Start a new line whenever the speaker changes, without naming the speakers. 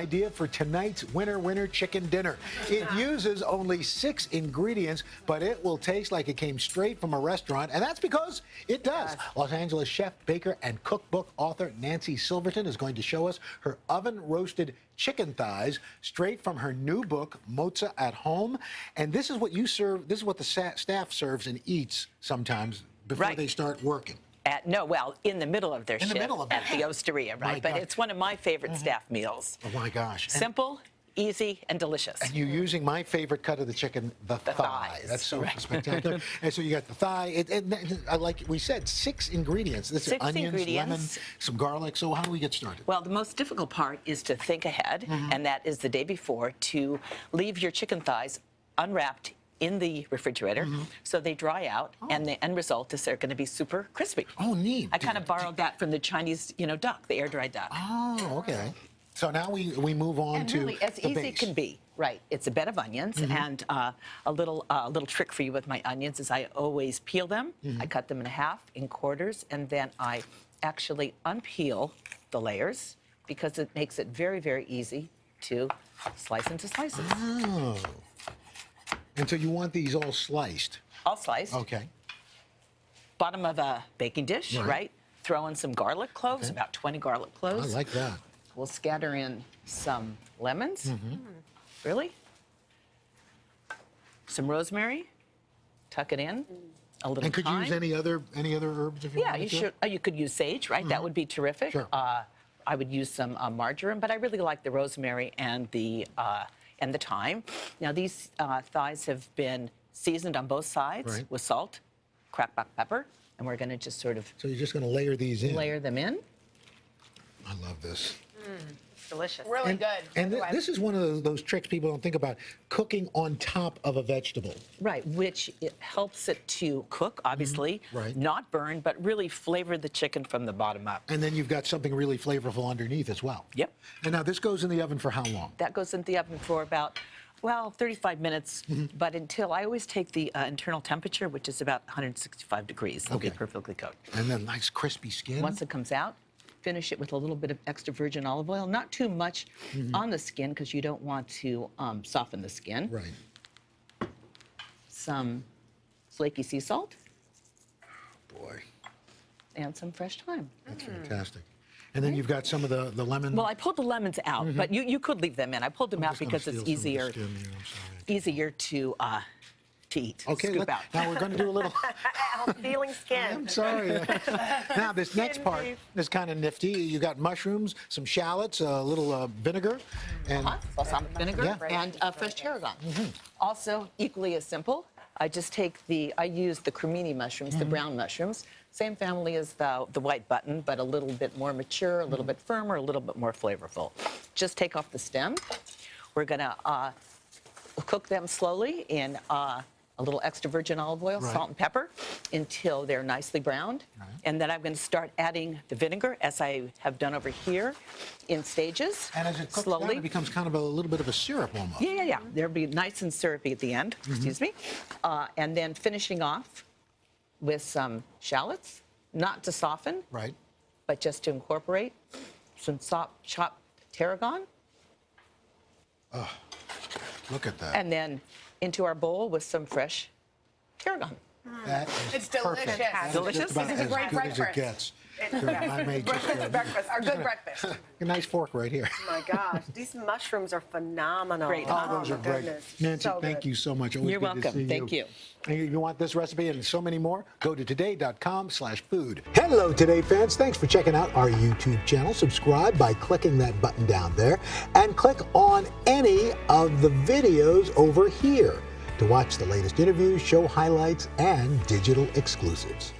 idea for tonight's winner chicken dinner. It uses only 6 ingredients, but it will taste like it came straight from a restaurant, and that's because it does. Los Angeles chef, baker, and cookbook author Nancy Silverton is going to show us her oven-roasted chicken thighs straight from her new book, Mozza at Home. And this is what you serve, this is what the staff serves and eats sometimes before they start working.
In the middle of their shift at the Osteria, right? But it's one of my favorite staff meals.
Oh my gosh.
Simple, easy, and delicious.
And you're using my favorite cut of the chicken, the thigh. That's so spectacular. And so you got the thigh. Like we said, 6 ingredients. This is onions, lemon, some garlic. So how do we get started?
Well, the most difficult part is to think ahead, and that is the day before to leave your chicken thighs unwrapped in the refrigerator so they dry out, and the end result is they're going to be super crispy.
Oh, neat.
I kind of borrowed that from the Chinese, duck, the air-dried duck.
Oh, okay. So now we move on to
really, as easy as can be. Right. It's a bed of onions, and a little trick for you with my onions is I always peel them. I cut them in half, in quarters, and then I actually unpeel the layers because it makes it very, very easy to slice into slices.
Oh. And so you want these all sliced?
All sliced.
Okay.
Bottom of a baking dish, right? Throw in some garlic cloves, about 20 garlic cloves.
I like that.
We'll scatter in some lemons. Really? Some rosemary. Tuck it in. A little
thyme. And could you use any other herbs if you wanted to?
Yeah, you could use sage, right? That would be terrific.
Sure.
I would use some marjoram, but I really like the rosemary and the thyme. Now, these thighs have been seasoned on both sides with salt, cracked black pepper, and we're going to just sort of...
So you're just going to layer these in?
Layer them in.
I love this.
Delicious. Really good.
And this is one of those tricks people don't think about, cooking on top of a vegetable.
Right, which it helps it to cook, obviously, not burn, but really flavor the chicken from the bottom up.
And then you've got something really flavorful underneath as well.
Yep.
And now this goes in the oven for how long?
That goes in the oven for about, 35 minutes, but until I always take the internal temperature, which is about 165 degrees. It'll be perfectly cooked.
And then nice crispy skin.
Once it comes out, finish it with a little bit of extra virgin olive oil. Not too much on the skin because you don't want to soften the skin.
Right.
Some flaky sea salt.
Boy.
And some fresh thyme.
That's fantastic. And then you've got some of the lemon.
Well, I pulled the lemons out, but you could leave them in. I pulled them out because it's easier to eat.
Okay,
scoop out.
now we're going to do a little...
Feeling skin.
I'm sorry. Now, this next part is kind of nifty. You got mushrooms, some shallots, a little vinegar, and
balsamic vinegar, and fresh tarragon. Also, equally as simple, I use the cremini mushrooms, the brown mushrooms. Same family as the white button, but a little bit more mature, a little bit firmer, a little bit more flavorful. Just take off the stem. We're going to cook them slowly in a little extra virgin olive oil, salt and pepper, until they're nicely browned. And then I'm going to start adding the vinegar, as I have done over here, in stages.
And as it cooks down, it becomes kind of a little bit of a syrup almost.
Yeah. They'll be nice and syrupy at the end, excuse me. And then finishing off with some shallots, not to soften, but just to incorporate some chopped tarragon.
Oh, look at that.
And then into our bowl with some fresh tarragon.
That is perfect.
Delicious.
Delicious.
This is a great breakfast.
As it gets. I made just
breakfast, our good breakfast.
a nice fork right here.
Oh my gosh, these mushrooms are phenomenal.
Great.
Oh, those are great. Nancy, thank you so much. Always
You're
good to
welcome.
see
Thank you.
And if you want this recipe and so many more, go to today.com/food. Hello, Today fans. Thanks for checking out our YouTube channel. Subscribe by clicking that button down there and click on any of the videos over here to watch the latest interviews, show highlights, and digital exclusives.